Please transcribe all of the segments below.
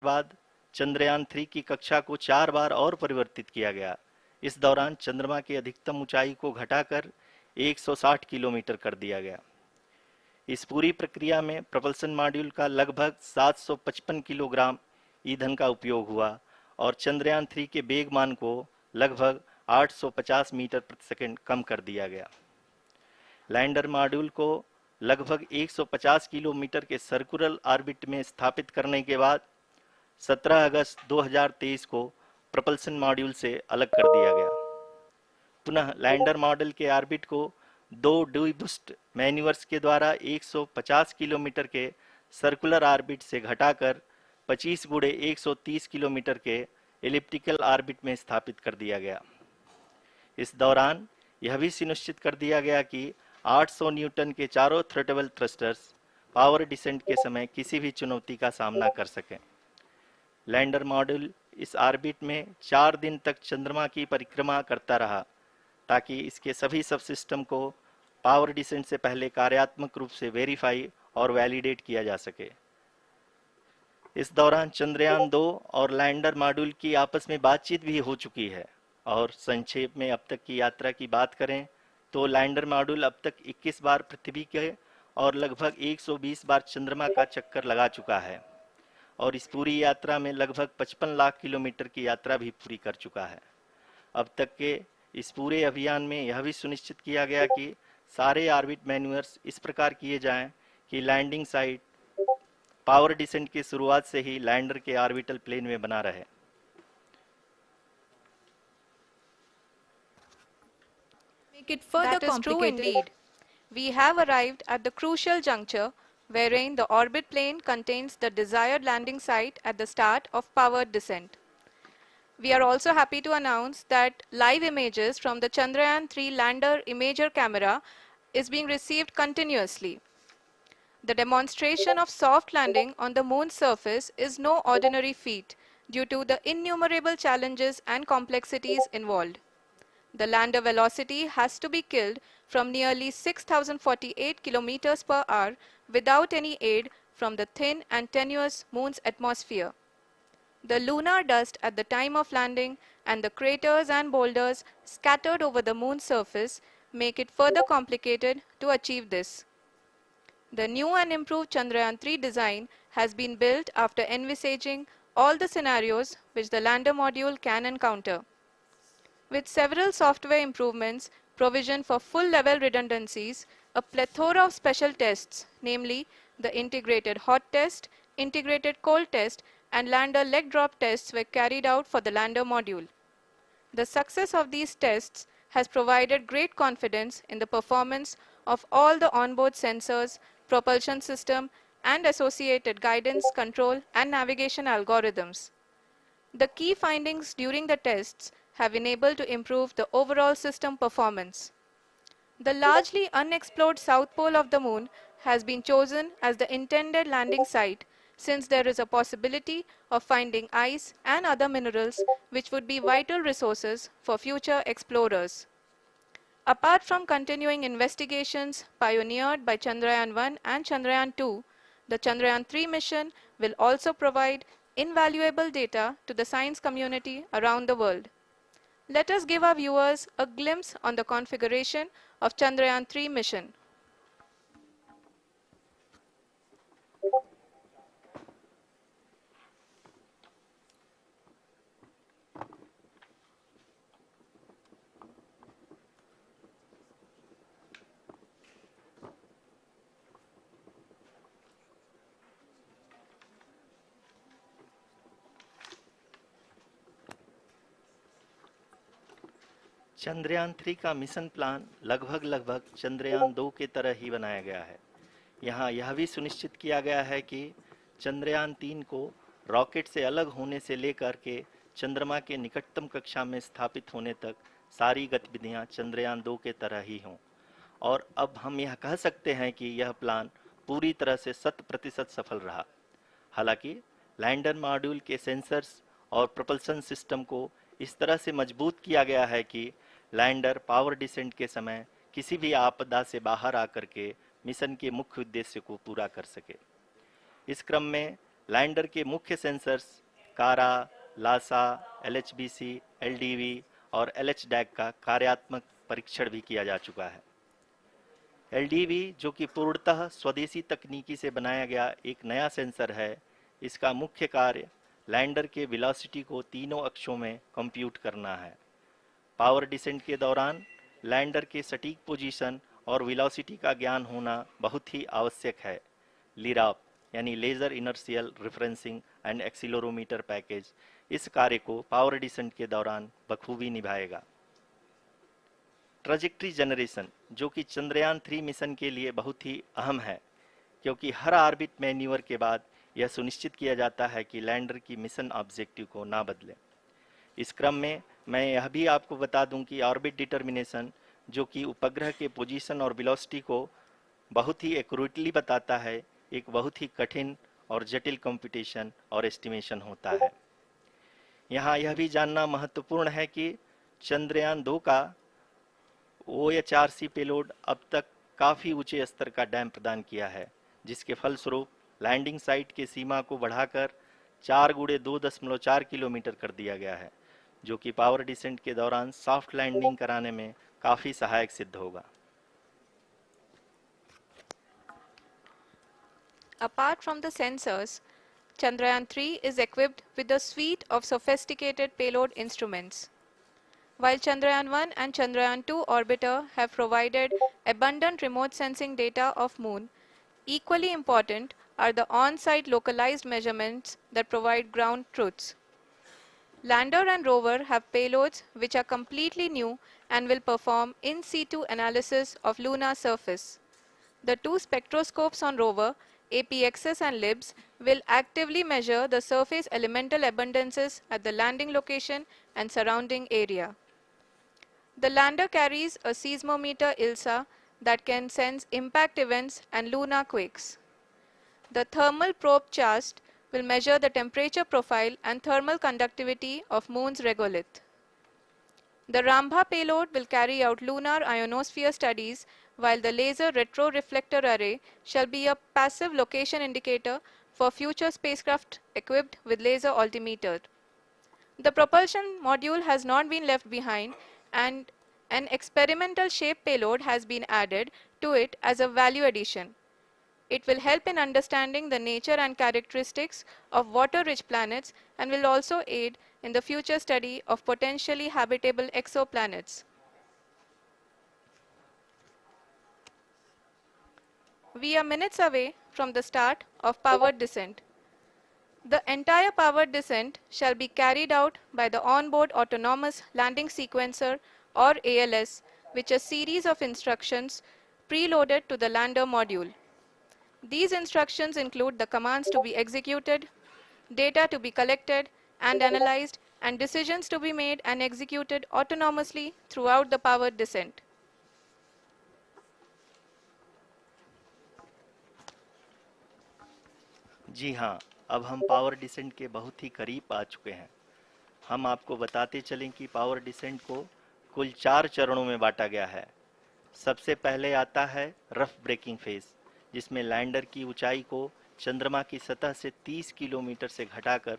बाद चंद्रयान 3 की कक्षा को 4 बार और परिवर्तित किया गया। इस दौरान चंद्रमा की अधिकतम ऊंचाई को घटाकर 160 किलोमीटर कर दिया गया। इस पूरी प्रक्रिया में प्रपल्सन मॉड्यूल का लगभग 755 किलोग्राम ईंधन का उपयोग हुआ और चंद्रयान 3 के वेगमान को लगभग 850 मीटर प्रति सेकंड कम कर दिया गया। लैंडर मॉड्यूल को लगभग 150 किलोमीटर के सर्कुलर ऑर्बिट में स्थापित करने के बाद 17 अगस्त 2023 को प्रपल्सन मॉड्यूल से अलग कर दिया गया। पुनः लैंडर मॉड्यूल के ऑर्बिट को 2 डीबूस्ट मैन्यूवर्स के द्वारा 150 किलोमीटर के सर्कुलर ऑर्बिट से घटाकर 25 गुणे 130 किलोमीटर के एलिप्टिकल ऑर्बिट में स्थापित कर दिया गया। इस दौरान यह भी सुनिश्चित कर दिया गया कि 800 न्यूटन के चारों थ्रोटल थ्रस्टर्स पावर डिसेंट के समय किसी भी चुनौती का सामना कर सकें। लैंडर मॉड्यूल इस ऑर्बिट में 4 दिन तक चंद्रमा की परिक्रमा करता रहा ताकि इसके सभी सब सिस्टम को पावर डिसेंट से पहले कार्यात्मक रूप से वेरीफाई और वैलिडेट किया जा सके। इस दौरान चंद्रयान 2 और लैंडर मॉड्यूल की आपस में बातचीत भी हो चुकी है। और संक्षेप में अब तक की यात्रा की बात करें तो लैंडर मॉड्यूल अब तक 21 बार पृथ्वी के और लगभग 120 बार चंद्रमा का चक्कर लगा चुका है और इस पूरी यात्रा में लगभग 55 लाख किलोमीटर की यात्रा भी पूरी कर चुका है। अब तक के इस पूरे अभियान में यह भी सुनिश्चित किया गया कि सारे ऑर्बिट मैन्यूवर्स इस प्रकार किए जाएं कि लैंडिंग साइट पावर डिसेंट की शुरुआत से ही लैंडर के ऑर्बिटल प्लेन में बना रहे। Make it further That is true complicated. indeed. We have arrived at the crucial juncture wherein the orbit plane contains the desired landing site at the start of powered descent. We are also happy to announce that live images from the Chandrayaan-3 lander imager camera is being received continuously. The demonstration of soft landing on the moon's surface is no ordinary feat due to the innumerable challenges and complexities involved. The lander velocity has to be killed from nearly 6,048 kilometers per hour without any aid from the thin and tenuous moon's atmosphere. The lunar dust at the time of landing and the craters and boulders scattered over the moon's surface make it further complicated to achieve this. The new and improved Chandrayaan-3 design has been built after envisaging all the scenarios which the lander module can encounter. With several software improvements, provision for full-level redundancies, a plethora of special tests, namely the integrated hot test, integrated cold test, and lander leg drop tests were carried out for the lander module. The success of these tests has provided great confidence in the performance of all the onboard sensors, propulsion system, and associated guidance, control, and navigation algorithms. The key findings during the tests have enabled to improve the overall system performance. The largely unexplored south pole of the moon has been chosen as the intended landing site since there is a possibility of finding ice and other minerals which would be vital resources for future explorers. Apart from continuing investigations pioneered by Chandrayaan-1 and Chandrayaan-2, the Chandrayaan-3 mission will also provide invaluable data to the science community around the world. Let us give our viewers a glimpse on the configuration of Chandrayaan-3 mission. Chandrayaan 3 का mission plan लगभग चंद्रयान 2 के तरह ही बनाया गया है। यहाँ यह भी सुनिश्चित किया गया है कि चंद्रयान 3 को रॉकेट से अलग होने से लेकर के चंद्रमा के निकटतम कक्षा में स्थापित होने तक सारी गतिविधियाँ चंद्रयान 2 के तरह ही हों। और अब हम यह कह सकते हैं कि यह प्लान पूरी तरह से 100% सफल रहा। हालांकि लैंडर मॉड्यूल के सेंसर्स और प्रोपल्सन सिस्टम को इस तरह से मजबूत किया गया है कि लैंडर पावर डिसेंट के समय किसी भी आपदा से बाहर आकर के मिशन के मुख्य उद्देश्य को पूरा कर सके। इस क्रम में लैंडर के मुख्य सेंसर्स कारा, लासा, एलएचबीसी, एलडीवी और एलएचडैक का कार्यात्मक परीक्षण भी किया जा चुका है। एलडीवी, जो कि पूर्णतः स्वदेशी तकनीकी से बनाया गया एक नया सेंसर है, इसका मुख्य कार्य लैंडर के वेलोसिटी को तीनों अक्षों में कंप्यूट करना है। पावर डिसेंट के दौरान लैंडर के सटीक पोजीशन और वेलोसिटी का ज्ञान होना बहुत ही आवश्यक है। लिराप यानी laser inertial referencing and accelerometer package इस कार्य को पावर डिसेंट के दौरान बखूबी निभाएगा। ट्रजेक्ट्री जनरेशन, जो कि चंद्रयान 3 मिशन के लिए बहुत ही अहम है, क्योंकि हर ऑर्बिट मैन्यूवर के बाद यह सुनिश्चित किया जाता है कि लैंडर की मिशन ऑब्जेक्टिव को ना बदले। इस क्रम में मैं यह भी आपको बता दूं कि ऑर्बिट डिटर्मिनेशन, जो कि उपग्रह के पोजीशन और वेलोसिटी को बहुत ही एक्यूरेटली बताता है, एक बहुत ही कठिन और जटिल कंप्यूटेशन और एस्टिमेशन होता है। यहाँ यह भी जानना महत्वपूर्ण है कि चंद्रयान 2 का OHRC पेलोड अब तक काफ़ी ऊंचे स्तर का डैम प्रदान किया है, जिसके फलस्वरूप लैंडिंग साइट के सीमा को बढ़ाकर 4x2.4 किलोमीटर कर दिया गया है, जो कि पावर डिसेंट के दौरान सॉफ्ट लैंडिंग कराने में काफ़ी सहायक सिद्ध होगा। Apart from the sensors, Chandrayaan-3 is equipped with a suite of sophisticated payload instruments. While Chandrayaan-1 and Chandrayaan-2 orbiter have provided abundant remote sensing data of Moon, equally important are the on-site localized measurements that provide ground truths. Lander and rover have payloads which are completely new and will perform in situ analysis of lunar surface. The two spectroscopes on rover, APXS and LIBS, will actively measure the surface elemental abundances at the landing location and surrounding area. The lander carries a seismometer ILSA that can sense impact events and lunar quakes. The thermal probe CHAST will measure the temperature profile and thermal conductivity of Moon's regolith. The Rambha payload will carry out lunar ionosphere studies, while the laser retroreflector array shall be a passive location indicator for future spacecraft equipped with laser altimeter. The propulsion module has not been left behind, and an experimental shape payload has been added to it as a value addition. It will help in understanding the nature and characteristics of water-rich planets and will also aid in the future study of potentially habitable exoplanets. We are minutes away from the start of powered descent. The entire powered descent shall be carried out by the onboard autonomous landing sequencer, or ALS, which is a series of instructions preloaded to the lander module. These instructions include the commands to be executed, data to be collected and analyzed, and decisions to be made and executed autonomously throughout the powered descent. जी हाँ, अब हम power descent के बहुत ही करीब आ चुके हैं। हम आपको बताते चलें कि पावर डिसेंट को कुल 4 चरणों में बांटा गया है। सबसे पहले आता है रफ ब्रेकिंग फेज, जिसमें लैंडर की ऊंचाई को चंद्रमा की सतह से 30 किलोमीटर से घटाकर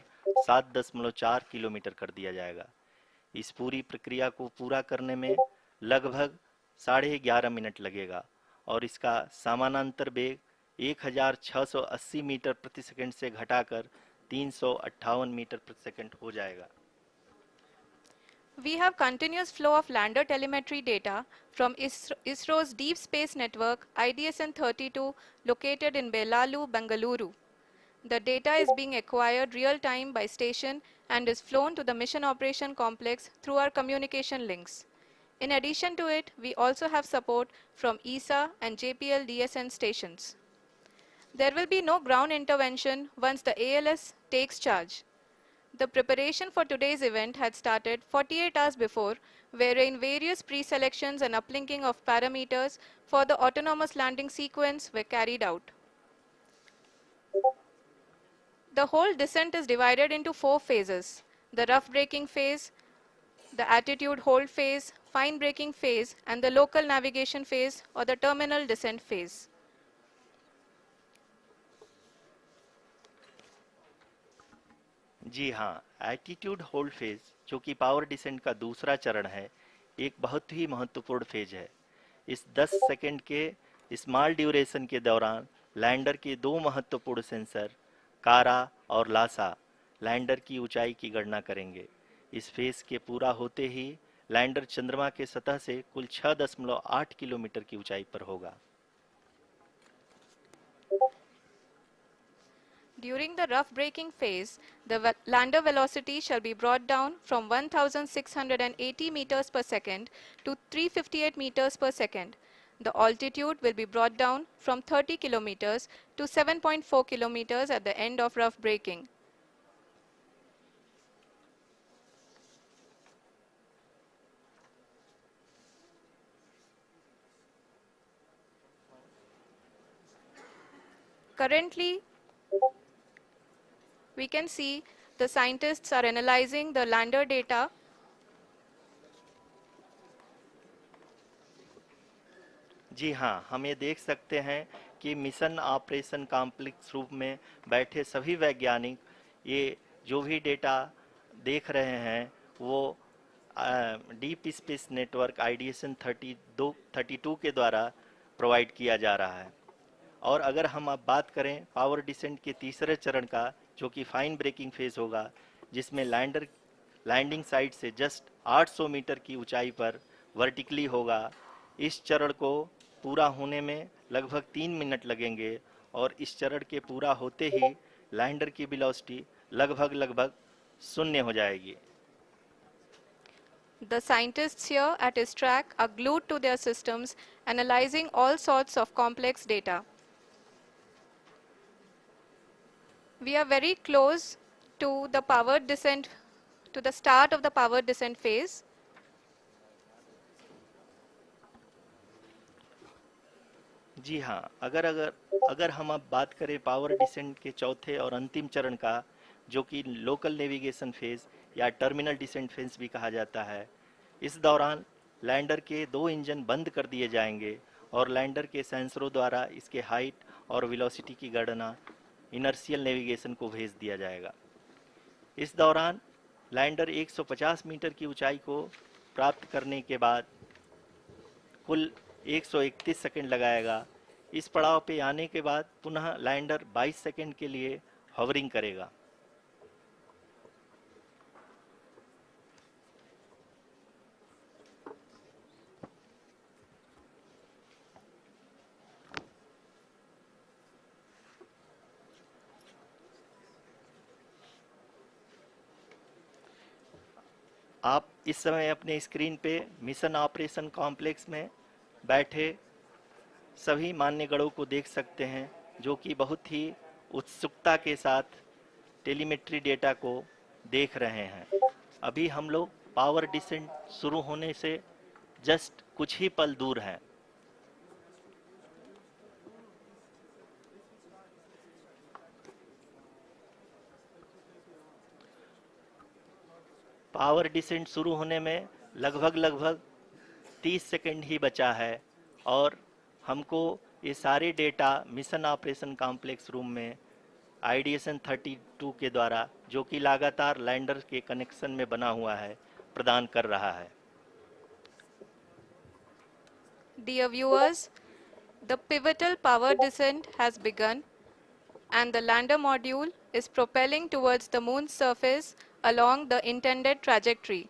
7.4 किलोमीटर कर दिया जाएगा। इस पूरी प्रक्रिया को पूरा करने में लगभग 11.5 मिनट लगेगा और इसका समानांतर वेग 1680 मीटर प्रति सेकंड से घटाकर 358 मीटर प्रति सेकंड हो जाएगा। We have continuous flow of lander telemetry data from ISRO's Deep Space Network IDSN-32 located in Belalu, Bengaluru. The data is being acquired real-time by station and is flown to the Mission Operation Complex through our communication links. In addition to it, we also have support from ESA and JPL DSN stations. There will be no ground intervention once the ALS takes charge. The preparation for today's event had started 48 hours before, wherein various pre-selections and uplinking of parameters for the autonomous landing sequence were carried out. The whole descent is divided into 4 phases: the rough braking phase, the attitude hold phase, fine braking phase, and the local navigation phase or the terminal descent phase. जी हाँ, attitude hold phase, जो कि power descent का दूसरा चरण है, एक बहुत ही महत्वपूर्ण फेज है। इस 10 सेकंड के स्मॉल ड्यूरेशन के दौरान लैंडर के दो महत्वपूर्ण सेंसर, कारा और लासा, लैंडर की ऊंचाई की गणना करेंगे। इस फेज के पूरा होते ही लैंडर चंद्रमा के सतह से कुल 6.8 किलोमीटर की ऊंचाई पर होगा। During the rough braking phase, the lander velocity shall be brought down from 1680 meters per second to 358 meters per second. The altitude will be brought down from 30 kilometers to 7.4 kilometers at the end of rough braking. Currently, we can see the scientists are analyzing the lander data. जी हाँ, हम ये देख सकते हैं कि mission operation complex रूप में बैठे सभी वैज्ञानिक ये जो भी डेटा देख रहे हैं वो डीप स्पेस नेटवर्क आईडीएसएन 32 के द्वारा प्रोवाइड किया जा रहा है। और अगर हम अब बात करें पावर डिसेंट के तीसरे चरण का, जो कि फाइन ब्रेकिंग फेज होगा, जिसमें लैंडर लैंडिंग साइट से जस्ट 800 मीटर की ऊंचाई पर वर्टिकली होगा। इस चरण को पूरा होने में लगभग 3 मिनट लगेंगे और इस चरण के पूरा होते ही लैंडर की वेलोसिटी लगभग शून्य हो जाएगी। The scientists here at ISRO are glued to their systems, analyzing all sorts of complex data. We are very close to the power descent, to the start of the power descent phase. जी हाँ, अगर अगर अगर हम अब बात करें power descent के चौथे और अंतिम चरण का, जो कि लोकल नेविगेशन फेज या टर्मिनल डिसेंट फेज भी कहा जाता है, इस दौरान लैंडर के दो इंजन बंद कर दिए जाएंगे और लैंडर के सेंसरों द्वारा इसके हाइट और वेलोसिटी की गणना इनर्शियल नेविगेशन को भेज दिया जाएगा। इस दौरान लैंडर 150 मीटर की ऊंचाई को प्राप्त करने के बाद कुल 131 सेकंड लगाएगा। इस पड़ाव पे आने के बाद पुनः लैंडर 22 सेकंड के लिए हॉवरिंग करेगा। आप इस समय अपने स्क्रीन पे मिशन ऑपरेशन कॉम्प्लेक्स में बैठे सभी मान्यगणों को देख सकते हैं, जो कि बहुत ही उत्सुकता के साथ टेलीमेट्री डेटा को देख रहे हैं। अभी हम लोग पावर डिसेंट शुरू होने से जस्ट कुछ ही पल दूर हैं। पावर डिसेंट शुरू होने में लगभग 30 सेकंड ही बचा है और हमको ये सारे data mission operation complex room में आईडीएसएन 32 के द्वारा, जो कि लगातार लैंडर के कनेक्शन में बना हुआ है, प्रदान कर रहा है। Dear viewers, the pivotal power descent has begun and the lander module is propelling towards the moon's surface along the intended trajectory.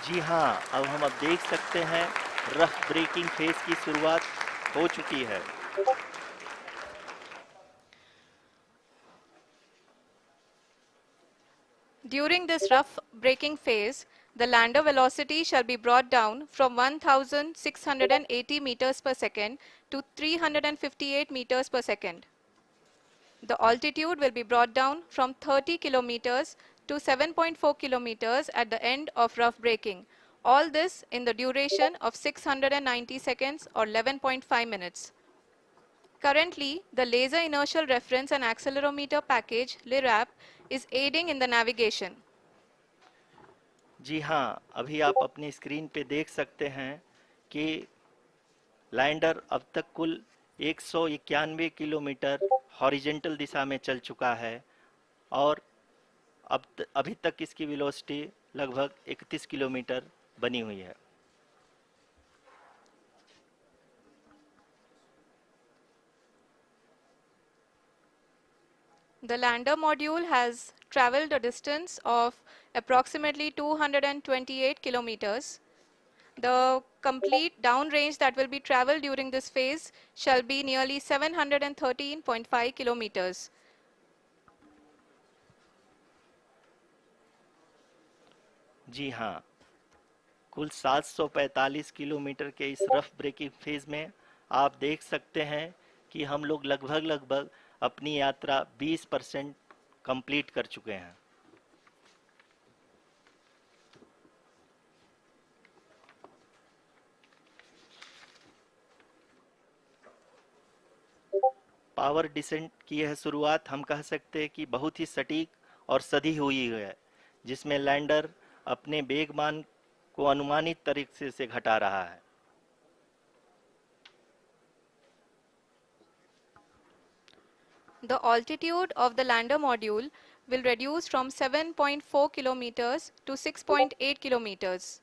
जी हाँ, अब हम देख सकते हैं रफ ब्रेकिंग फेज की शुरुआत हो चुकी है। During this rough braking phase, the lander velocity shall be brought down from 1680 meters per second to 358 meters per second. The altitude will be brought down from 30 kilometers to 7.4 kilometers at the end of rough braking. All this in the duration of 690 seconds or 11.5 minutes. Currently, the Laser Inertial Reference and Accelerometer package (LIRAP) is aiding in the navigation. जी हाँ, अभी आप अपनी screen पे देख सकते हैं कि lander अब तक कुल 191 किलोमीटर हॉरिजेंटल दिशा में चल चुका है और अभी तक इसकी वेलोसिटी लगभग 31 किलोमीटर बनी हुई है। The lander module has traveled a distance of approximately 228 kilometers. The complete downrange that will be traveled during this phase shall be nearly 713.5 kilometers. जी हाँ, कुल 745 किलोमीटर के इस रफ ब्रेकिंग फेज में आप देख सकते हैं कि हम लोग लगभग लगभग अपनी यात्रा 20% कंप्लीट कर चुके हैं। पावर डिसेंट की यह शुरुआत हम कह सकते हैं कि बहुत ही सटीक और सधी हुई है, जिसमें लैंडर अपने वेगमान को अनुमानित तरीके से घटा रहा है। The altitude of the lander module will reduce from 7.4 kilometers to 6.8 kilometers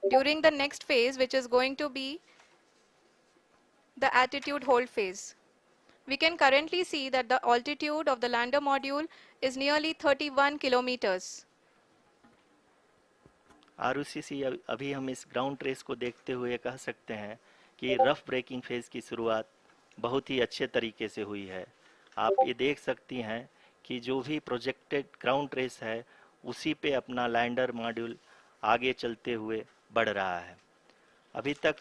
during the next phase, which is going to be the attitude hold phase. We can currently see that the altitude of the lander module is nearly 31 kilometers. आरयूसीसी अभी हम इस ground trace को देखते हुए कह सकते हैं कि रफ ब्रेकिंग फेज की शुरुआत बहुत ही अच्छे तरीके से हुई है। आप ये देख सकती हैं कि जो भी प्रोजेक्टेड ग्राउंड ट्रेस है उसी पे अपना लैंडर मॉड्यूल आगे चलते हुए बढ़ रहा है। अभी तक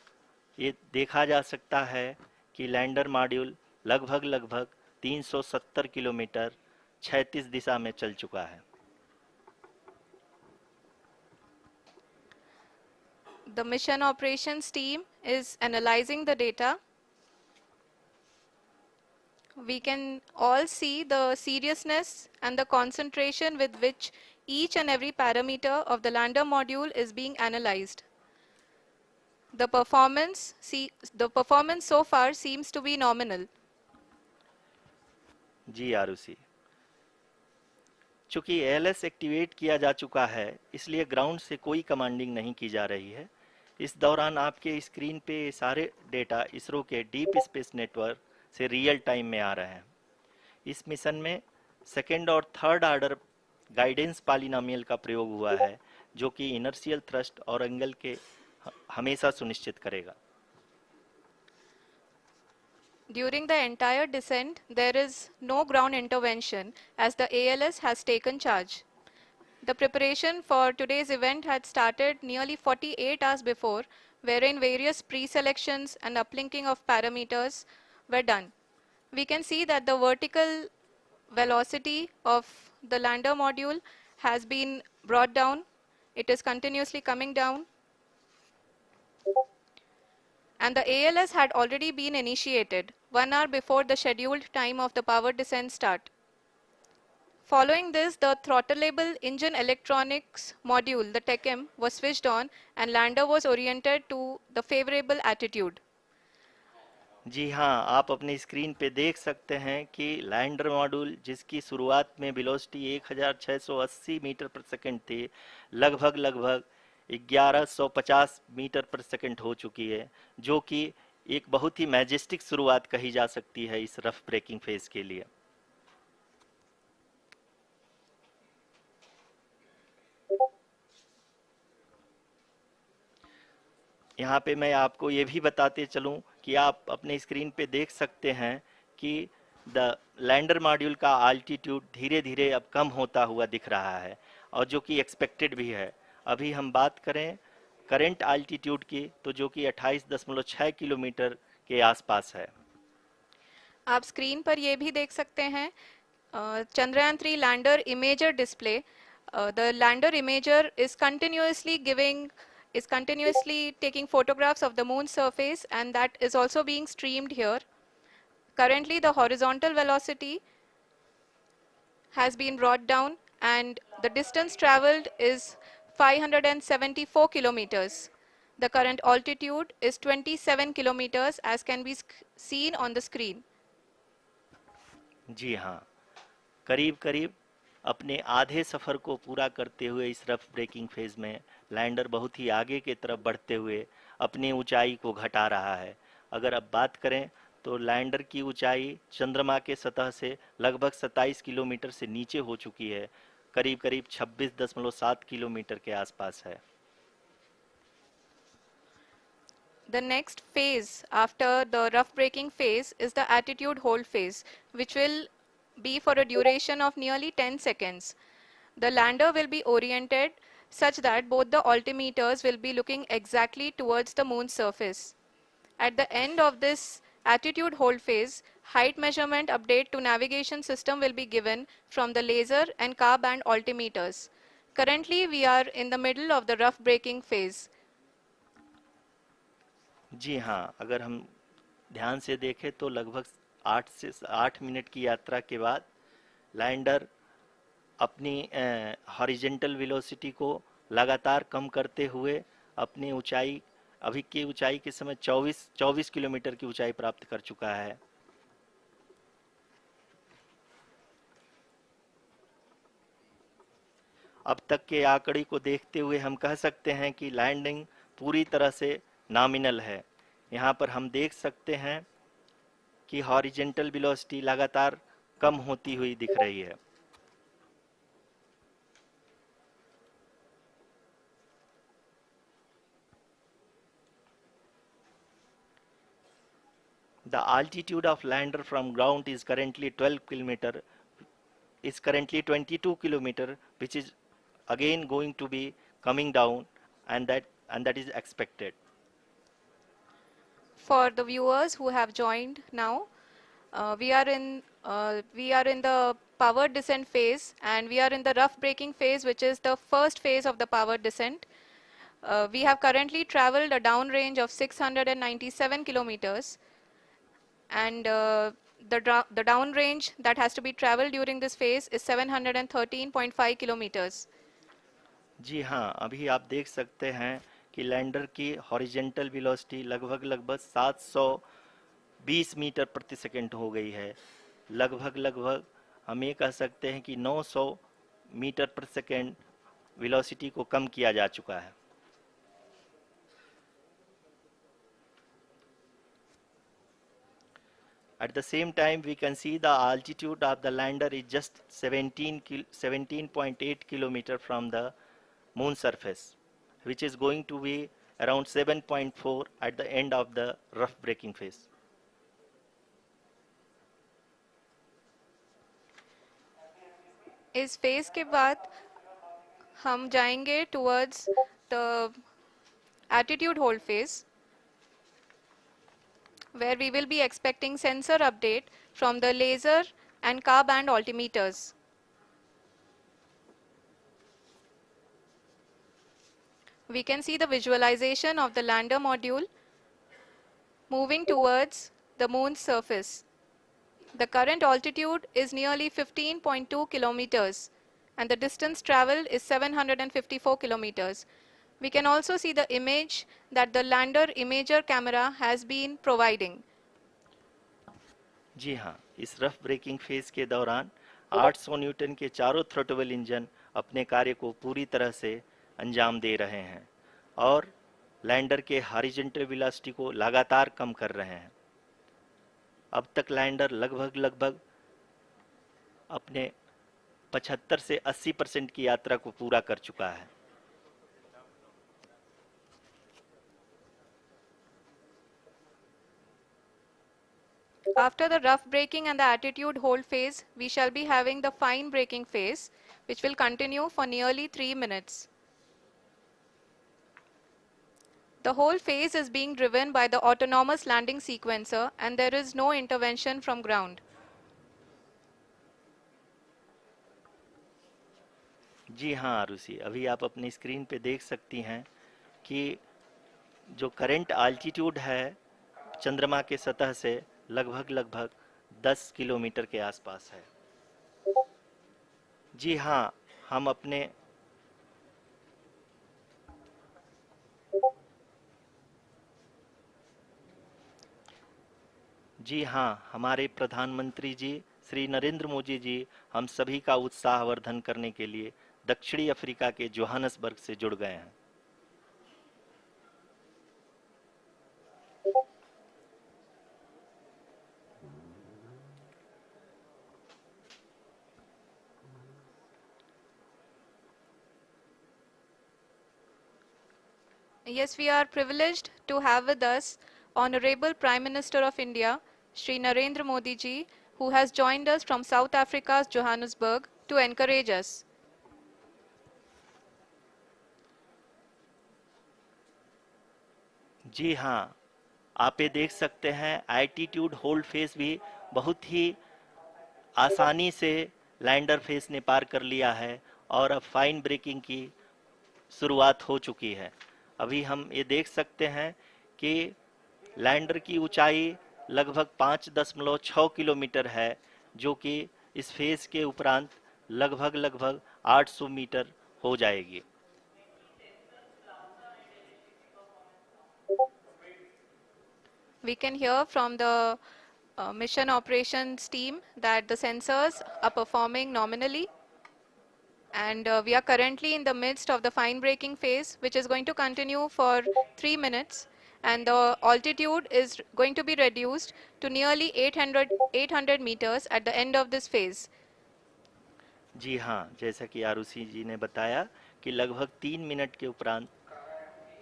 ये देखा जा सकता है कि लैंडर मॉड्यूल लगभग लगभग 370 किलोमीटर क्षैतिज दिशा में चल चुका है। The mission operations team is analyzing the data. We can all see the seriousness and the concentration with which each and every parameter of the lander module is being analyzed. The performance so far seems to be nominal. जी आरुषि, चूंकि ALS activate किया जा चुका है इसलिए ground से कोई commanding नहीं की जा रही है। इस दौरान आपके स्क्रीन पे सारे डेटा इसरो के डीप स्पेस नेटवर्क से रियल टाइम में आ रहे हैं। इस मिशन में सेकेंड और थर्ड ऑर्डर गाइडेंस पॉलिनोमियल का प्रयोग हुआ है जो कि इनर्शियल थ्रस्ट और एंगल के हमेशा सुनिश्चित करेगा। During the entire descent, there is no ground intervention as the ALS has taken charge. The preparation for today's event had started nearly 48 hours before, wherein various pre-selections and uplinking of parameters were done. We can see that the vertical velocity of the lander module has been brought down. It is continuously coming down. And the ALS had already been initiated 1 hour before the scheduled time of the power descent start. Following this, the throttleable engine electronics module, the TECM, was switched on and lander was oriented to the favorable attitude. जी हाँ, आप अपनी screen पे देख सकते हैं कि lander module जिसकी शुरुआत में वेलोसिटी 1680 मीटर पर सेकंड थी, लगभग लगभग 1150 मीटर पर सेकंड हो चुकी है, जो कि एक बहुत ही मैजेस्टिक शुरुआत कही जा सकती है इस रफ ब्रेकिंग फेज के लिए। यहाँ पे मैं आपको ये भी बताते चलूँ कि आप अपने स्क्रीन पे देख सकते हैं कि द लैंडर मॉड्यूल का आल्टीट्यूड धीरे धीरे अब कम होता हुआ दिख रहा है और जो कि एक्सपेक्टेड भी है। अभी हम बात करें करंट आल्टीट्यूड की तो जो कि 28.6 किलोमीटर के आसपास है। आप स्क्रीन पर ये भी देख सकते हैं Chandrayaan-3 lander imager display. The lander imager is continuously taking photographs of the moon's surface, and that is also being streamed here. Currently, the horizontal velocity has been brought down and the distance traveled is 574 kilometers. The current altitude is 27 kilometers as can be seen on the screen. जी हाँ, करीब करीब अपने आधे सफ़र को पूरा करते हुए इस रफ ब्रेकिंग फेज में लैंडर बहुत ही आगे की तरफ बढ़ते हुए अपनी ऊंचाई को घटा रहा है। अगर अब बात करें तो लैंडर की ऊंचाई चंद्रमा के सतह से लगभग 27 किलोमीटर से नीचे हो चुकी है, करीब करीब 26.7 किलोमीटर के आसपास है। The next phase after the rough braking phase is the attitude hold phase, which will be for a duration of nearly 10 seconds. The lander will be oriented such that both the altimeters will be looking exactly towards the moon's surface. At the end of this attitude hold phase, height measurement update to navigation system will be given from the laser and car band altimeters. Currently, we are in the middle of the rough braking phase. जी हाँ, अगर हम ध्यान से देखें तो लगभग 8 minute की यात्रा के बाद लैंडर अपनी हॉरिजेंटल वेलोसिटी को लगातार कम करते हुए अपनी ऊंचाई अभी की ऊंचाई के समय 24 किलोमीटर की ऊंचाई प्राप्त कर चुका है। अब तक के आंकड़े को देखते हुए हम कह सकते हैं कि लैंडिंग पूरी तरह से नॉमिनल है। यहाँ पर हम देख सकते हैं कि हॉरिजेंटल वेलोसिटी लगातार कम होती हुई दिख रही है। The altitude of lander from ground is currently 22 kilometer, which is again going to be coming down, and that is expected. For the viewers who have joined now, we are in the power descent phase, and we are in the rough braking phase, which is the first phase of the power descent. We have currently traveled a downrange of 697 kilometers, and the downrange that has to be traveled during this phase is 713.5 kilometers. जी हाँ, अभी आप देख सकते हैं कि lander की horizontal velocity लगभग 720 metre प्रति सेकंड हो गई है। लगभग हम ये कह सकते हैं कि 900 मीटर प्रति सेकंड वेलोसिटी को कम किया जा चुका है। At the same time, we can see the altitude of the lander is just 17.8 kilometer from the moon surface, which is going to be around 7.4 at the end of the rough braking phase. इस phase के बाद हम जाएंगे towards the attitude hold phase, where we will be expecting sensor update from the laser and car band altimeters. We can see the visualization of the lander module moving towards the moon's surface. The current altitude is nearly 15.2 kilometers, and the distance traveled is 754 kilometers. We can also see the image that the lander imager camera has been providing. जी हाँ, इस rough breaking phase के दौरान 800 Newton के चारों throttle engine अपने कार्य को पूरी तरह से अंजाम दे रहे हैं और लैंडर के हॉरिजॉन्टल वेलोसिटी को लगातार कम कर रहे हैं। अब तक लैंडर लगभग अपने 75 से 80% की यात्रा को पूरा कर चुका है। After the rough braking and the attitude hold phase, we shall be having the fine braking phase, which will continue for nearly 3 minutes. The whole phase is being driven by the autonomous landing sequencer, and there is no intervention from ground. जी हाँ आरुषि, अभी आप अपनी screen पे देख सकती हैं कि जो करंट आल्टीट्यूड है चंद्रमा के सतह से लगभग 10 किलोमीटर के आसपास है। जी हाँ, हम अपने जी हाँ, हमारे प्रधानमंत्री जी श्री नरेंद्र मोदी जी हम सभी का उत्साहवर्धन करने के लिए दक्षिणी अफ्रीका के जोहानसबर्ग से जुड़ गए हैं। Yes, we are privileged to have with us Honorable Prime Minister of India, Shri Narendra Modi ji, who has joined us from South Africa's Johannesburg to encourage us. जी हाँ, आप ये देख सकते हैं एल्टीट्यूड होल्ड फेस भी बहुत ही आसानी से लैंडर फेस ने पार कर लिया है और अब फाइन ब्रेकिंग की शुरुआत हो चुकी है। अभी हम ये देख सकते हैं कि लैंडर की ऊंचाई लगभग 5.6 किलोमीटर है, जो कि इस फेज के उपरांत लगभग लगभग 800 मीटर हो जाएगी। We can hear from the mission operations team that the sensors are performing nominally, and we are currently in the midst of the fine braking phase, which is going to continue for 3 minutes, and the altitude is going to be reduced to nearly 800 meters at the end of this phase. जी हाँ, जैसा कि आरुषि जी ने बताया कि लगभग 3 minute के उपरांत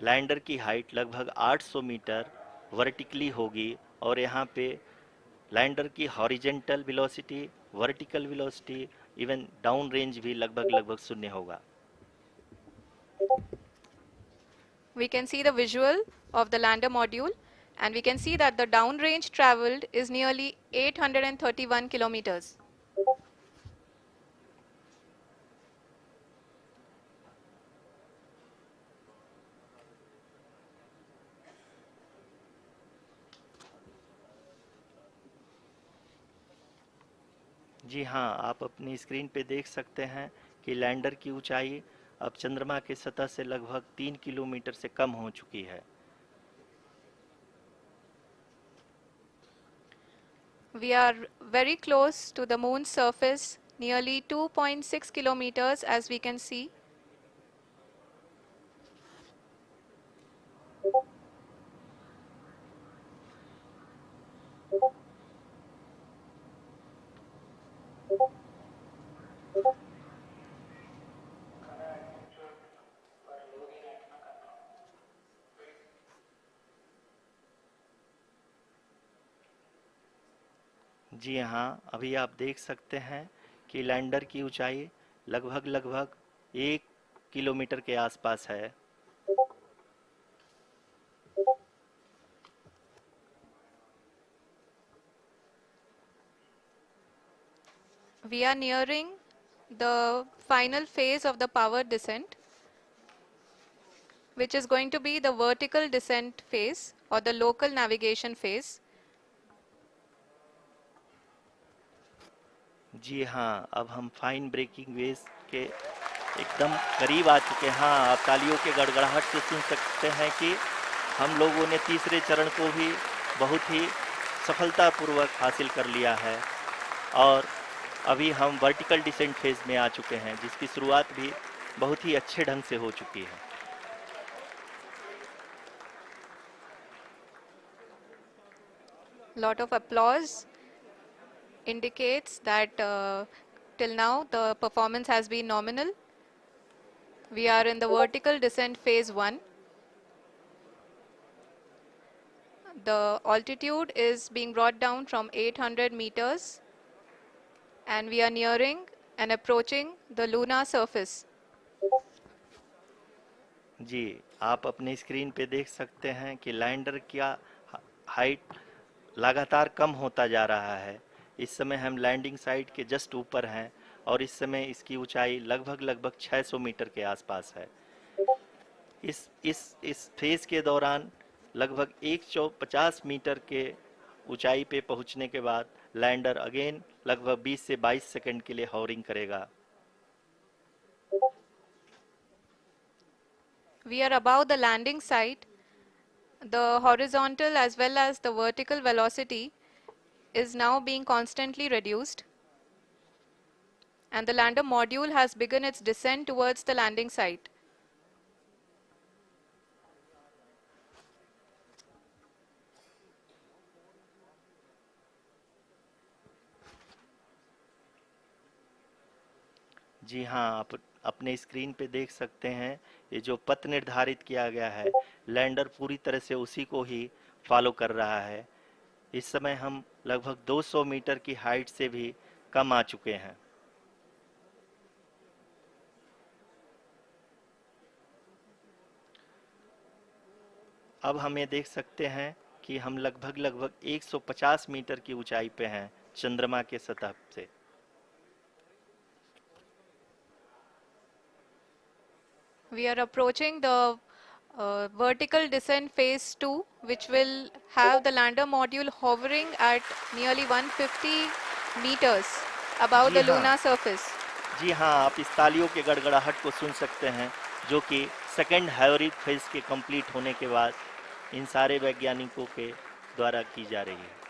lander की हाइट लगभग 800 मीटर वर्टिकली होगी और यहाँ पे लैंडर की horizontal velocity, vertical velocity, even down range भी लगभग लगभग शून्य होगा। We can see the visual of the lander module, and we can see that the downrange traveled is nearly 831 kilometers. जी हाँ, आप अपनी स्क्रीन पे देख सकते हैं कि लैंडर की ऊंचाई अब चंद्रमा के सतह से लगभग 3 किलोमीटर से कम हो चुकी है। We are very close to the moon's surface, nearly 2.6 kilometers as we can see. जी हाँ, अभी आप देख सकते हैं कि लैंडर की ऊंचाई लगभग लगभग 1 किलोमीटर के आसपास है। We are nearing the final phase of the power descent, which is going to be the vertical descent phase or the local navigation phase. जी हाँ, अब हम फाइन ब्रेकिंग वेव के एकदम करीब आ चुके हैं। हाँ, आप तालियों के गड़गड़ाहट से सुन सकते हैं कि हम लोगों ने तीसरे चरण को भी बहुत ही सफलतापूर्वक हासिल कर लिया है और अभी हम वर्टिकल डिसेंट फेज में आ चुके हैं, जिसकी शुरुआत भी बहुत ही अच्छे ढंग से हो चुकी है। Lot of applause indicates that till now the performance has been nominal. We are in the vertical descent phase 1. The altitude is being brought down from 800 meters, and we are nearing and approaching the lunar surface. जी, आप अपनी screen पे देख सकते हैं कि lander का height लगातार कम होता जा रहा है। इस समय हम लैंडिंग साइट के जस्ट ऊपर हैं और इस समय इसकी ऊंचाई लगभग लगभग 600 मीटर के आसपास है। इस फेज के दौरान लगभग 150 मीटर के ऊंचाई पे पहुंचने के बाद लैंडर अगेन लगभग 20 से 22 सेकंड के लिए हॉवरिंग करेगा। We are above the landing site. The horizontal as well as the vertical velocity is now being constantly reduced, and the lander module has begun its descent towards the landing site. जी हाँ, आप अपने screen पे देख सकते हैं ये जो पथ निर्धारित किया गया है, लैंडर पूरी तरह से उसी को ही फॉलो कर रहा है। इस समय हम लगभग 200 मीटर की हाइट से भी कम आ चुके हैं। अब हम ये देख सकते हैं कि हम लगभग 150 मीटर की ऊंचाई पे हैं चंद्रमा के सतह से। We are approaching the vertical descent phase 2, which will have the lander module hovering at nearly 150 meters above ji the हाँ, lunar surface. जी हाँ, आप इस तालियों के गड़गड़ाहट को सुन सकते हैं जो कि सेकंड हैवरिक फेज के कंप्लीट होने के बाद इन सारे वैज्ञानिकों के द्वारा की जा रही है।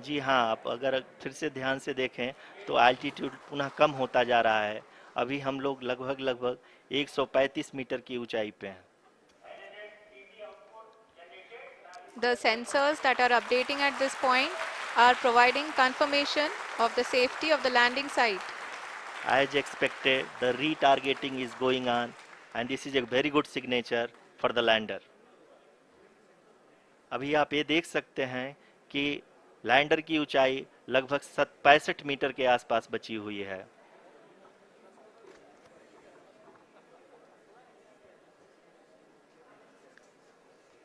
जी हाँ, आप अगर फिर से ध्यान से देखें तो एल्टीट्यूड पुनः कम होता जा रहा है। अभी हम लोग लगभग 135 मीटर की ऊंचाई पे हैं। The sensors that are updating at this point are providing confirmation of the safety of the landing site. As expected, the retargeting is going on and this is a very good signature for the lander. अभी आप ये देख सकते हैं कि lander की ऊंचाई लगभग 65 मीटर के आसपास बची हुई है।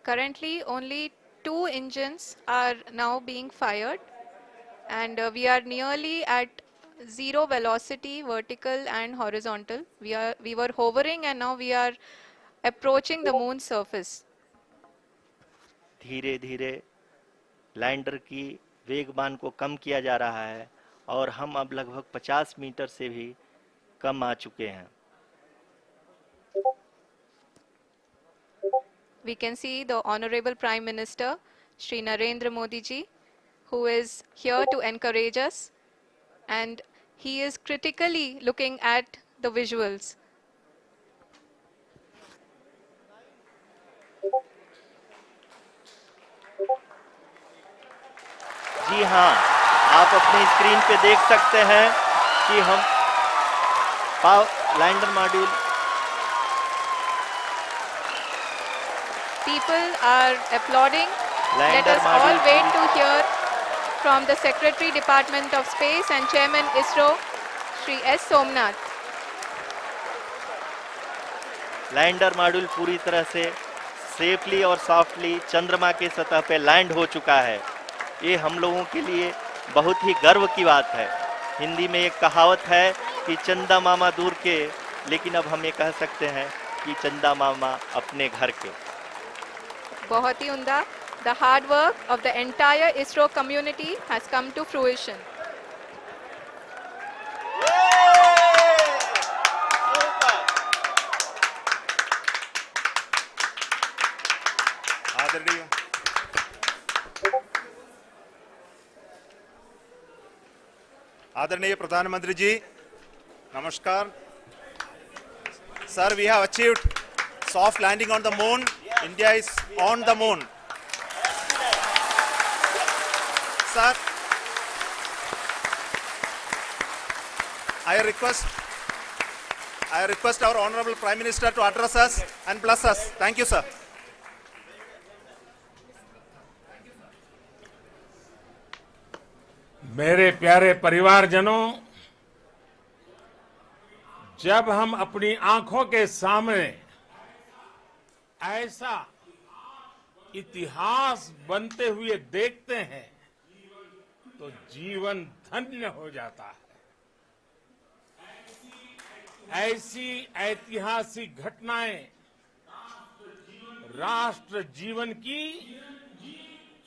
Currently, only 2 engines are now being fired, and we are nearly at zero velocity, vertical and horizontal. We were hovering, and now we are approaching the moon's surface. धीरे धीरे लैंडर की वेगमान को कम किया जा रहा है और हम अब लगभग 50 मीटर से भी कम आ चुके हैं। We can see the Honorable Prime Minister, Shri Narendra Modi ji, who is here to encourage us, and he is critically looking at the visuals. जी हाँ, आप अपनी स्क्रीन पे देख सकते हैं कि हम lander module People are applauding. Let lander us all module wait to hear from the Secretary Department of Space and Chairman ISRO, Shri S. Somnath. Lander module पूरी तरह से सेफली और सॉफ्टली चंद्रमा के सतह पे लैंड हो चुका है। ये हम लोगों के लिए बहुत ही गर्व की बात है। हिंदी में एक कहावत है कि चंदा मामा दूर के, लेकिन अब हम ये कह सकते हैं कि चंदा मामा अपने घर के। बहुत ही उम्दा. The hard work of the entire ISRO community has come to fruition. आदरणीय प्रधानमंत्री जी, नमस्कार. Sir, we have achieved soft landing on the moon. India is on the moon. Sir, I request our Honorable Prime Minister to address us and bless us. Thank you, sir. मेरे प्यारे परिवारजनों, जब हम अपनी आंखों के सामने ऐसा इतिहास बनते हुए देखते हैं तो जीवन धन्य हो जाता है। ऐसी ऐतिहासिक घटनाएं राष्ट्र जीवन की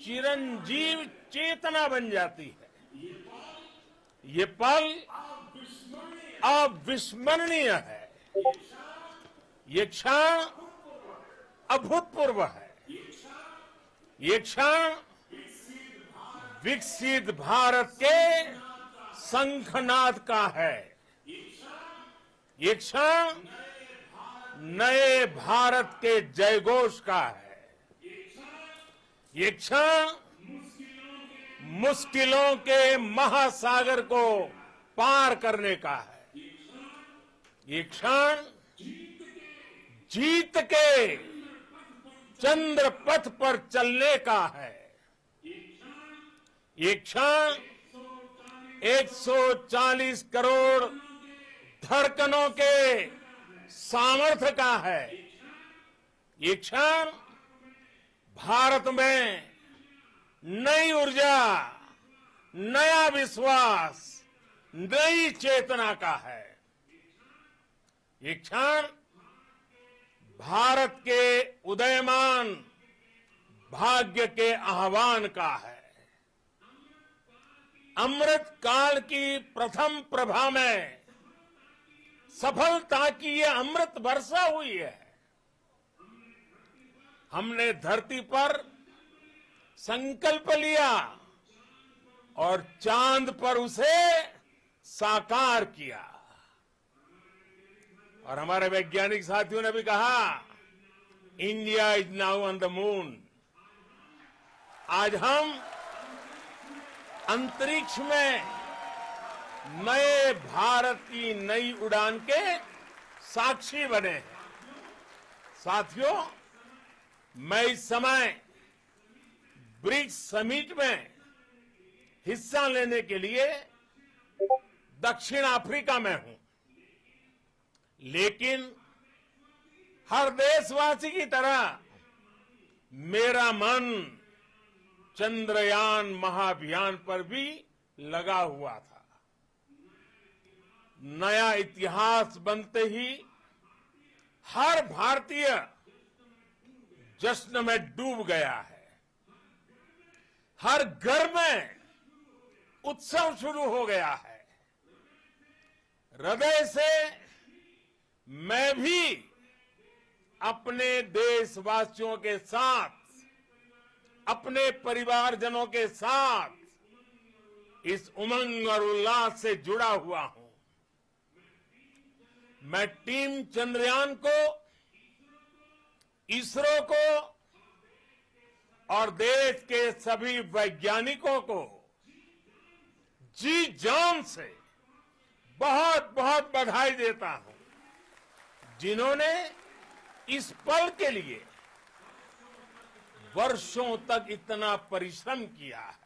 चिरंजीव चेतना बन जाती है। ये पल अविस्मरणीय है। ये क्षण अभूतपूर्व है। ये क्षण विकसित भारत के शंखनाद का है। ये क्षण नए भारत के जयघोष का है। ये क्षण मुश्किलों के महासागर को पार करने का है। ये क्षण जीत के चंद्र पथ पर चलने का है। ये क्षण 140 करोड़ धड़कनों के सामर्थ्य का है। ये क्षण भारत में नई ऊर्जा, नया विश्वास, नई चेतना का है। ये क्षण भारत के उदयमान भाग्य के आह्वान का है। अमृत काल की प्रथम प्रभा में सफलता की ये अमृत वर्षा हुई है। हमने धरती पर संकल्प लिया और चांद पर उसे साकार किया। और हमारे वैज्ञानिक साथियों ने भी कहा, India is now on the moon. आज हम अंतरिक्ष में नए भारत की नई उड़ान के साक्षी बने हैं। साथियों, मैं इस समय ब्रिक्स समिट में हिस्सा लेने के लिए दक्षिण अफ्रीका में हूं, लेकिन हर देशवासी की तरह मेरा मन चंद्रयान महाअभियान पर भी लगा हुआ था। नया इतिहास बनते ही हर भारतीय जश्न में डूब गया है। हर घर में उत्सव शुरू हो गया है। हृदय से मैं भी अपने देशवासियों के साथ, अपने परिवारजनों के साथ इस उमंग और उल्लास से जुड़ा हुआ हूं। मैं टीम चंद्रयान को, इसरो को और देश के सभी वैज्ञानिकों को जी जान से बहुत बहुत बधाई देता हूं, जिन्होंने इस पल के लिए वर्षों तक इतना परिश्रम किया है।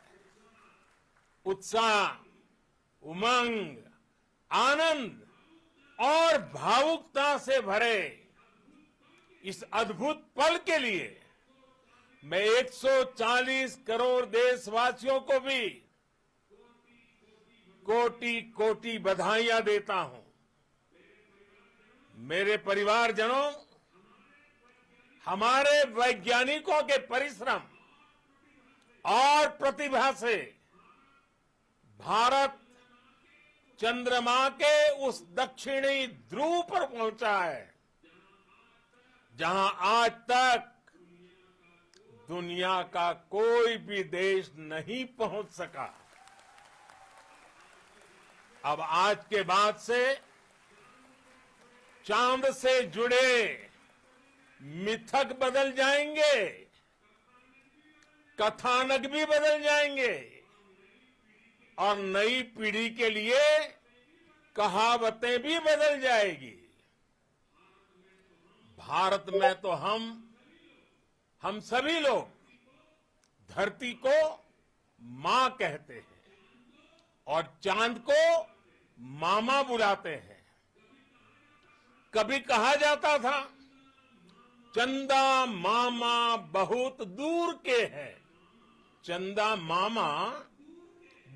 उत्साह, उमंग, आनंद और भावुकता से भरे इस अद्भुत पल के लिए मैं 140 करोड़ देशवासियों को भी कोटि कोटि बधाइयां देता हूं। मेरे परिवारजनों, हमारे वैज्ञानिकों के परिश्रम और प्रतिभा से भारत चंद्रमा के उस दक्षिणी ध्रुव पर पहुंचा है, जहां आज तक दुनिया का कोई भी देश नहीं पहुंच सका। अब आज के बाद से चांद से जुड़े मिथक बदल जाएंगे, कथानक भी बदल जाएंगे और नई पीढ़ी के लिए कहावतें भी बदल जाएगी। भारत में तो हम सभी लोग धरती को मां कहते हैं और चांद को मामा बुलाते हैं। कभी कहा जाता था, चंदा मामा बहुत दूर के हैं। चंदा मामा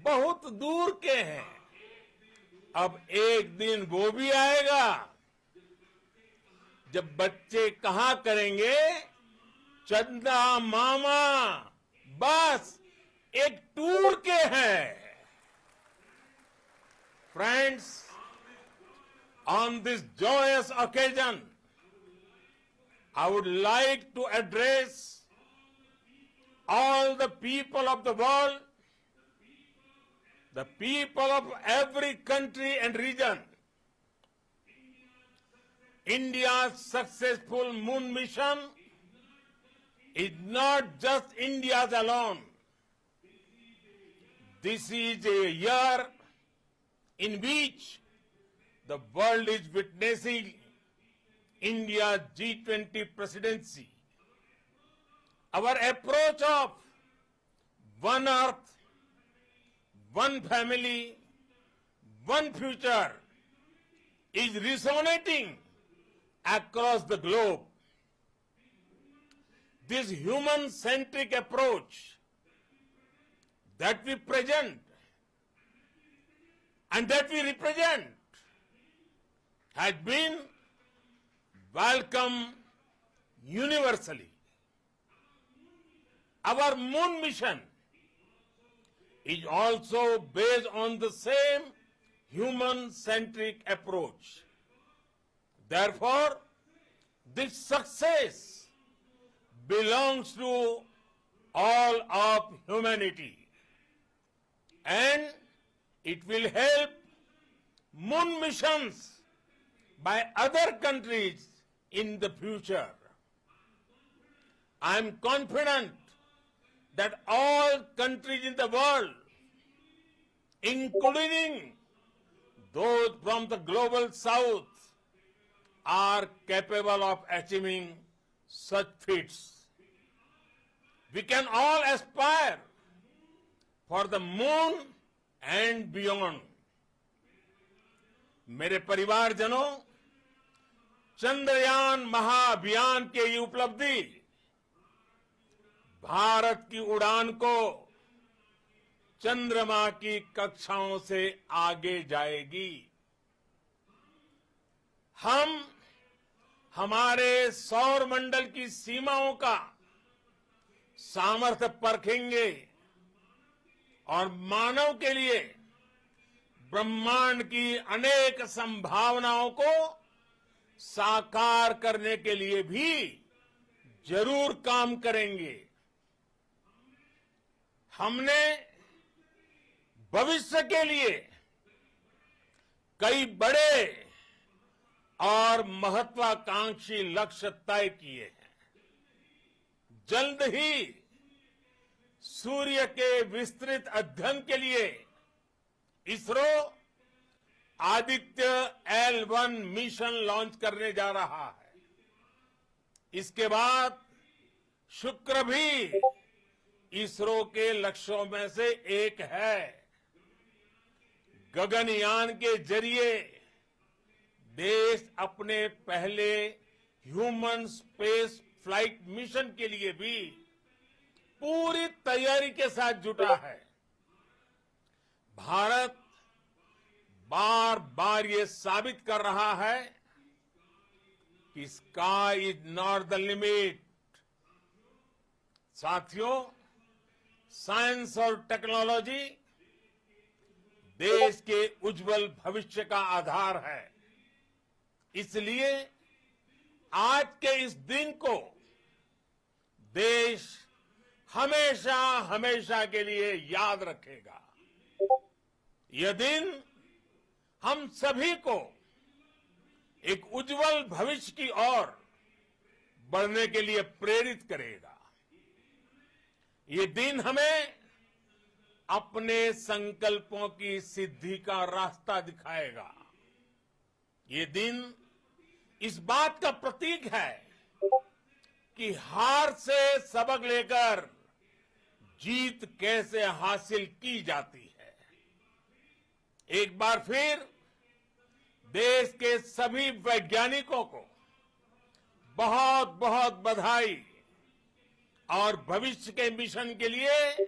बहुत दूर के हैं। अब एक दिन वो भी आएगा जब बच्चे कहा करेंगे, चंदा मामा बस एक टूर के हैं। Friends, on this joyous occasion, I would like to address all the people of the world, the people of every country and region, India's successful moon mission is not just India's alone. This is a year in which the world is witnessing India's G20 presidency. Our approach of one earth, one family, one future is resonating across the globe. This human-centric approach that we present and that we represent has been welcomed universally. Our moon mission is also based on the same human-centric approach. Therefore, this success belongs to all of humanity, and it will help moon missions by other countries in the future. I am confident that all countries in the world, including those from the global south, are capable of achieving such feats. We can all aspire for the moon and beyond. मेरे परिवारजनों, चंद्रयान महाअभियान के ये उपलब्धि भारत की उड़ान को चंद्रमा की कक्षाओं से आगे जाएगी। हम हमारे सौर मंडल की सीमाओं का सामर्थ्य परखेंगे और मानव के लिए ब्रह्मांड की अनेक संभावनाओं को साकार करने के लिए भी जरूर काम करेंगे। हमने भविष्य के लिए कई बड़े और महत्वाकांक्षी लक्ष्य तय किए हैं। जल्द ही सूर्य के विस्तृत अध्ययन के लिए ISRO Aditya L1 mission launch करने जा रहा है। इसके बाद शुक्र भी इसरो के लक्ष्यों में से एक है। गगनयान के जरिए देश अपने पहले ह्यूमन स्पेस फ्लाइट मिशन के लिए भी पूरी तैयारी के साथ जुटा है। भारत बार बार ये साबित कर रहा है कि sky is not the limit. साथियों, साइंस और टेक्नोलॉजी देश के उज्जवल भविष्य का आधार है। इसलिए आज के इस दिन को देश हमेशा हमेशा के लिए याद रखेगा। यह दिन हम सभी को एक उज्जवल भविष्य की ओर बढ़ने के लिए प्रेरित करेगा। ये दिन हमें अपने संकल्पों की सिद्धि का रास्ता दिखाएगा। ये दिन इस बात का प्रतीक है कि हार से सबक लेकर जीत कैसे हासिल की जाती है। एक बार फिर देश के सभी वैज्ञानिकों को बहुत बहुत बधाई और भविष्य के मिशन के लिए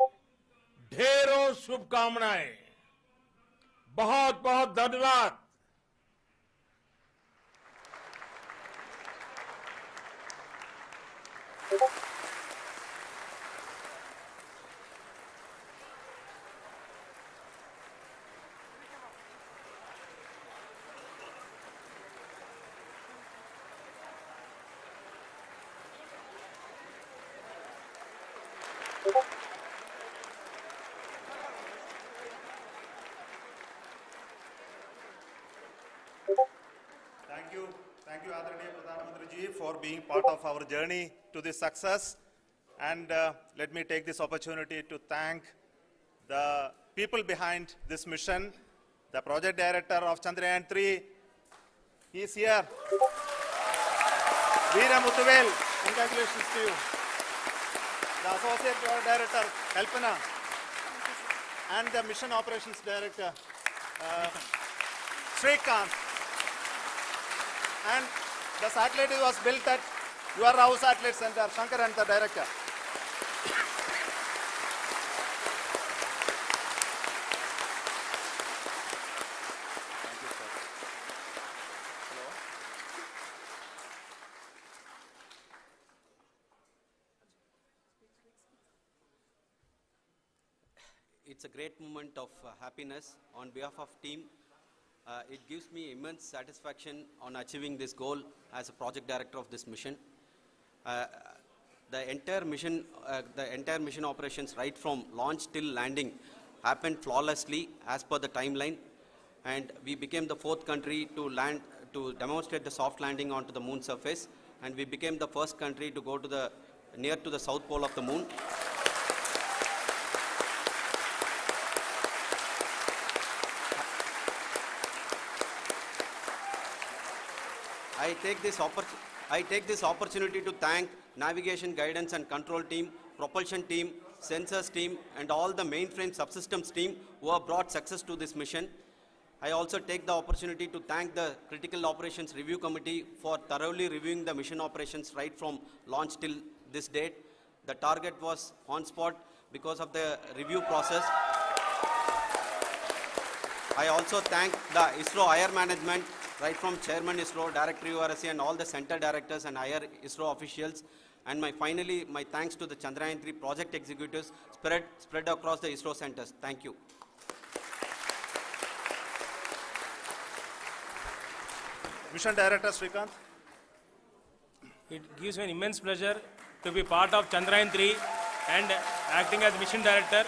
ढेरों शुभकामनाएं। बहुत बहुत धन्यवाद। Thank you, Adharaniya Pradhan Mantri ji, for being part of our journey to this success. And let me take this opportunity to thank the people behind this mission, the project director of Chandrayaan-3. He is here. Veera Muthuvel, congratulations to you. The associate project director, Kalpana, and the mission operations director, Srikanth. And the satellite was built at your house satellite center, Shankaran, the director. It's a great moment of happiness on behalf of team. It gives me immense satisfaction on achieving this goal as a project director of this mission. The entire mission operations right from launch till landing happened flawlessly as per the timeline, and we became the 4th country to demonstrate the soft landing onto the moon surface, and we became the first country to go to near to the south pole of the moon. I take this opportunity to thank navigation, guidance and control team, propulsion team, sensors team and all the mainframe subsystems team who have brought success to this mission. I also take the opportunity to thank the Critical Operations Review Committee for thoroughly reviewing the mission operations right from launch till this date. The target was on spot because of the review process. I also thank the ISRO higher management, right from Chairman ISRO, Director URSC and all the center directors and higher ISRO officials. And finally, my thanks to the Chandrayaan-3 project executives spread across the ISRO centers. Thank you. Mission Director Srikanth. It gives me an immense pleasure to be part of Chandrayaan-3 and acting as Mission Director.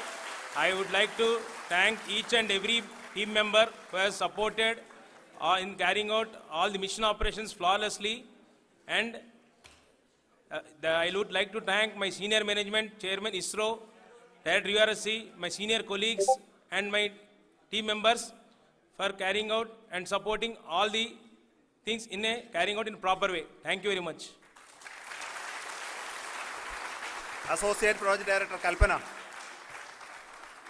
I would like to thank each and every team member who has supported in carrying out all the mission operations flawlessly, and I would like to thank my senior management, Chairman ISRO, Director URSC, my senior colleagues and my team members for carrying out and supporting all the things carrying out in a proper way. Thank you very much. Associate Project Director Kalpana.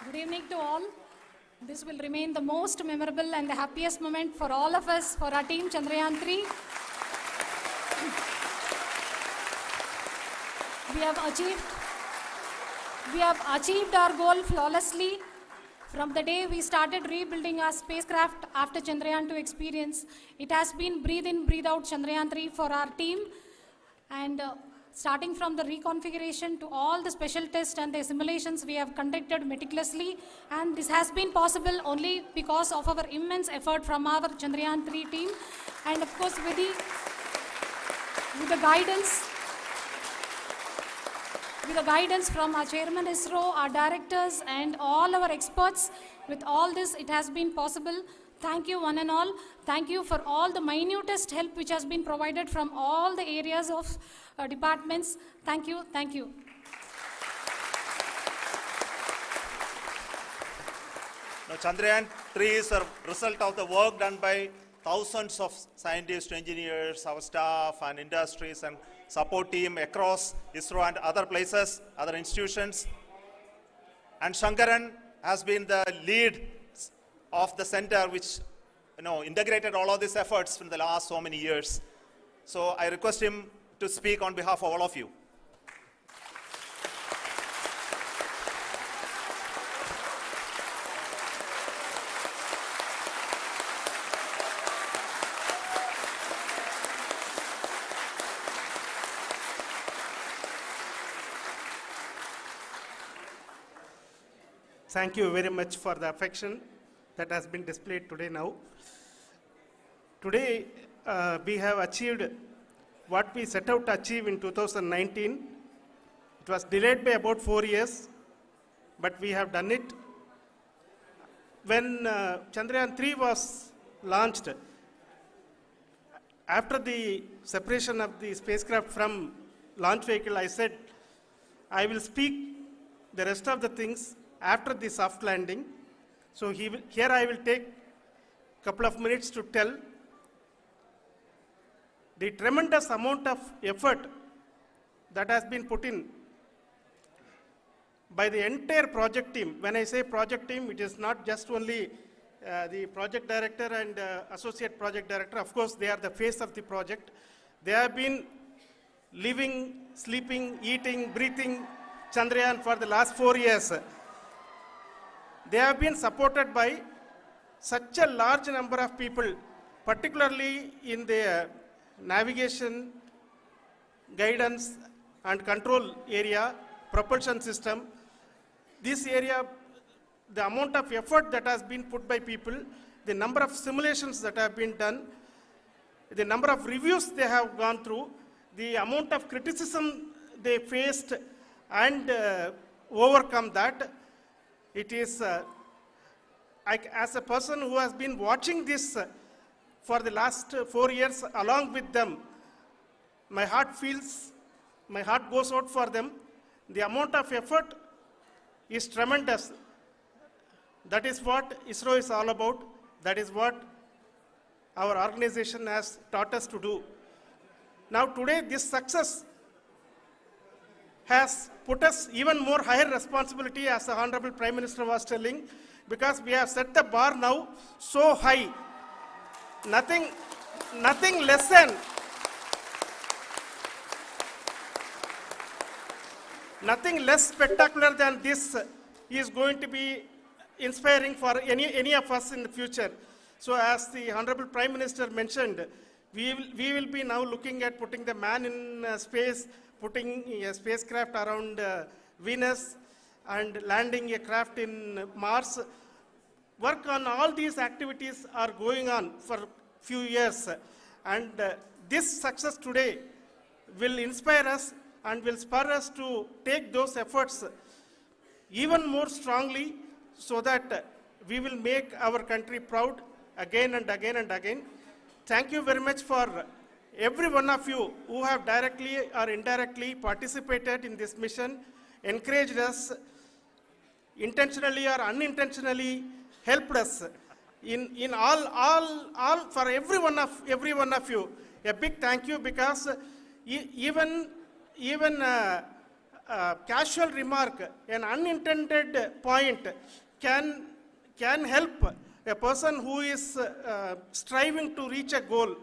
Good evening to all. This will remain the most memorable and the happiest moment for all of us, for our team Chandrayaan-3. We have achieved our goal flawlessly. From the day we started rebuilding our spacecraft after Chandrayaan-2 experience, it has been breathe in, breathe out Chandrayaan-3 for our team. And starting from the reconfiguration to all the special tests and the simulations we have conducted meticulously, and this has been possible only because of our immense effort from our Chandrayaan-3 team, and of course with the guidance from our Chairman ISRO, our directors and all our experts. With all this, it has been possible. Thank you one and all. Thank you for all the minutest help which has been provided from all the areas of departments. Thank you. Thank you. Now, Chandrayaan-3 is a result of the work done by thousands of scientists, engineers, our staff and industries and support team across ISRO and other places, other institutions. And Shankaran has been the lead of the center which integrated all of these efforts in the last so many years. So I request him to speak on behalf of all of you. Thank you very much for the affection that has been displayed today now. Today, we have achieved what we set out to achieve in 2019. It was delayed by about 4 years, but we have done it. When Chandrayaan-3 was launched, after the separation of the spacecraft from launch vehicle, I said, I will speak the rest of the things after the soft landing. So here I will take a couple of minutes to tell the tremendous amount of effort that has been put in by the entire project team. When I say project team, it is not just only the project director and associate project director. Of course, they are the face of the project. They have been living, sleeping, eating, breathing Chandrayaan for the last 4 years. They have been supported by such a large number of people, particularly in the navigation, guidance and control area, propulsion system. This area, the amount of effort that has been put by people, the number of simulations that have been done, the number of reviews they have gone through, the amount of criticism they faced and overcome that. It is, as a person who has been watching this for the last 4 years along with them, my heart goes out for them. The amount of effort is tremendous. That is what ISRO is all about. That is what our organization has taught us to do. Now today, this success has put us even more higher responsibility, as the Honorable Prime Minister was telling, because we have set the bar now so high. Nothing less than nothing less spectacular than this is going to be inspiring for any of us in the future. So as the Honorable Prime Minister mentioned, we will be now looking at putting the man in space, putting a spacecraft around Venus and landing a craft in Mars. Work on all these activities are going on for few years, and this success today will inspire us and will spur us to take those efforts even more strongly, so that we will make our country proud again and again and again. Thank you very much for every one of you who have directly or indirectly participated in this mission, encouraged us, intentionally or unintentionally helped us in all for every one of you. A big thank you, because even casual remark, an unintended point can help a person who is striving to reach a goal.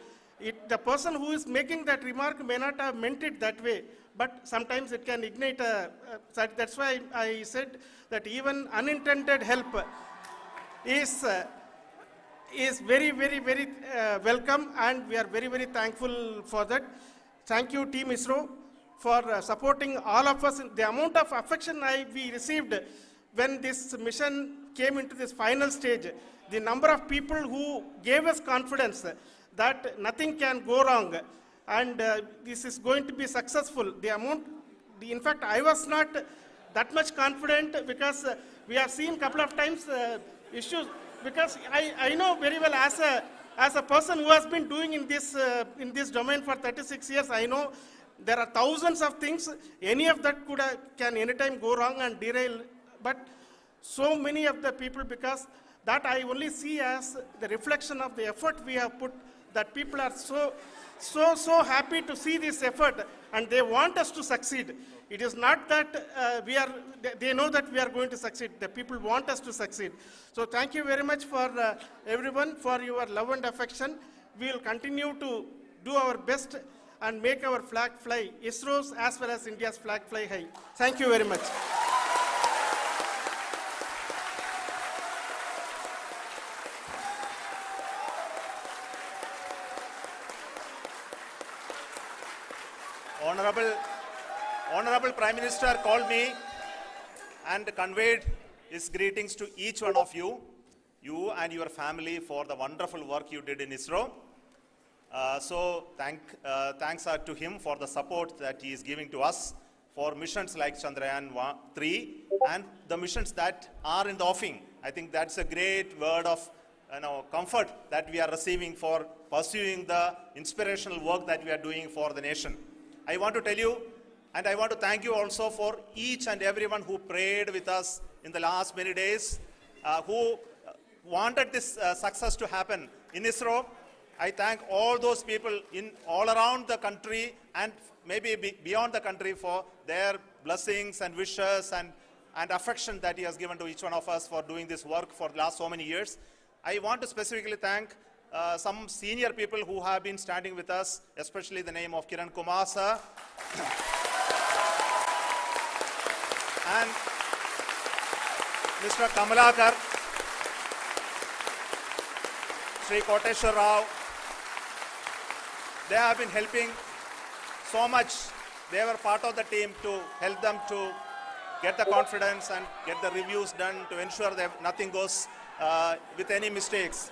The person who is making that remark may not have meant it that way, but sometimes it can ignite that's why I said that even unintended help is very, very, very welcome, and we are very, very thankful for that. Thank you, Team ISRO, for supporting all of us. The amount of affection we received when this mission came into this final stage, the number of people who gave us confidence that nothing can go wrong and this is going to be successful. In fact, I was not that much confident, because we have seen a couple of times issues, because I know very well, as a person who has been doing in this domain for 36 years, I know there are thousands of things. Any of that can anytime go wrong and derail. But so many of the people, because that I only see as the reflection of the effort we have put, that people are so happy to see this effort and they want us to succeed. It is not that they know that we are going to succeed. The people want us to succeed. So thank you very much for everyone for your love and affection. We will continue to do our best and make our flag fly, ISRO's as well as India's flag fly high. Thank you very much. Honorable Prime Minister called me and conveyed his greetings to each one of you and your family, for the wonderful work you did in ISRO. So thanks are to him for the support that he is giving to us for missions like Chandrayaan-3 and the missions that are in the offing. I think that's a great word of comfort that we are receiving for pursuing the inspirational work that we are doing for the nation. I want to tell you, and I want to thank you also for each and everyone who prayed with us in the last many days, who wanted this success to happen in ISRO. I thank all those people in all around the country and maybe beyond the country for their blessings and wishes and affection that he has given to each one of us for doing this work for the last so many years. I want to specifically thank some senior people who have been standing with us, especially the name of Kiran Kumar sir. And Mr. Kamalakar, Sri Koteshwar Rao. They have been helping so much. They were part of the team to help them to get the confidence and get the reviews done to ensure that nothing goes with any mistakes.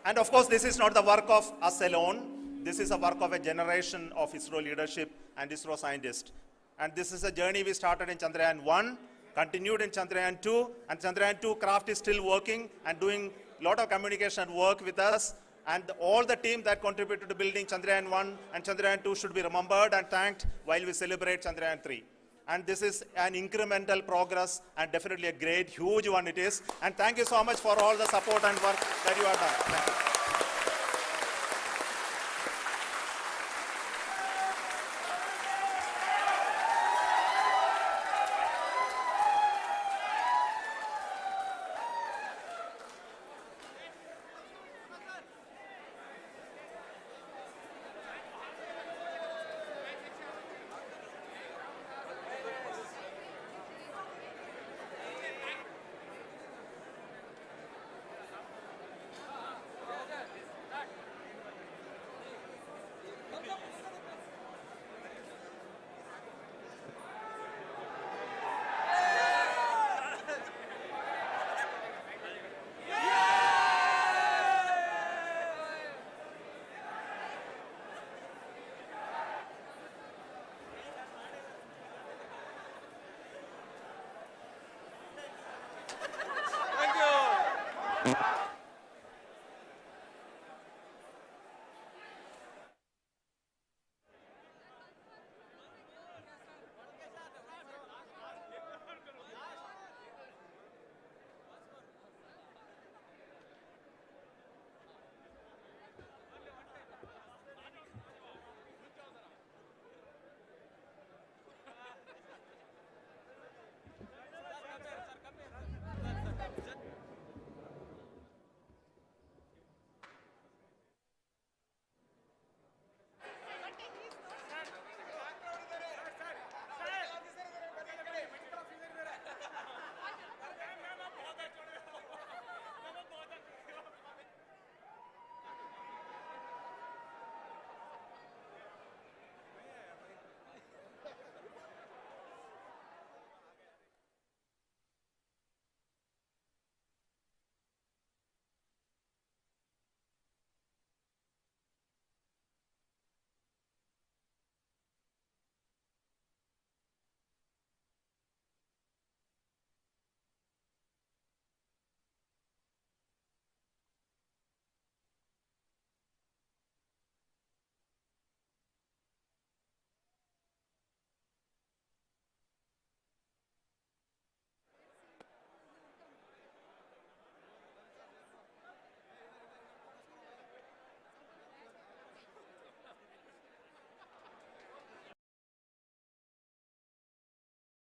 And of course, this is not the work of us alone. This is a work of a generation of ISRO leadership and ISRO scientists. And this is a journey we started in Chandrayaan-1, continued in Chandrayaan-2, and Chandrayaan-2 craft is still working and doing a lot of communication work with us. And all the team that contributed to building Chandrayaan-1 and Chandrayaan-2 should be remembered and thanked while we celebrate Chandrayaan-3. And this is an incremental progress and definitely a great, huge one it is. And thank you so much for all the support and work that you have done. Thank you. Thank you.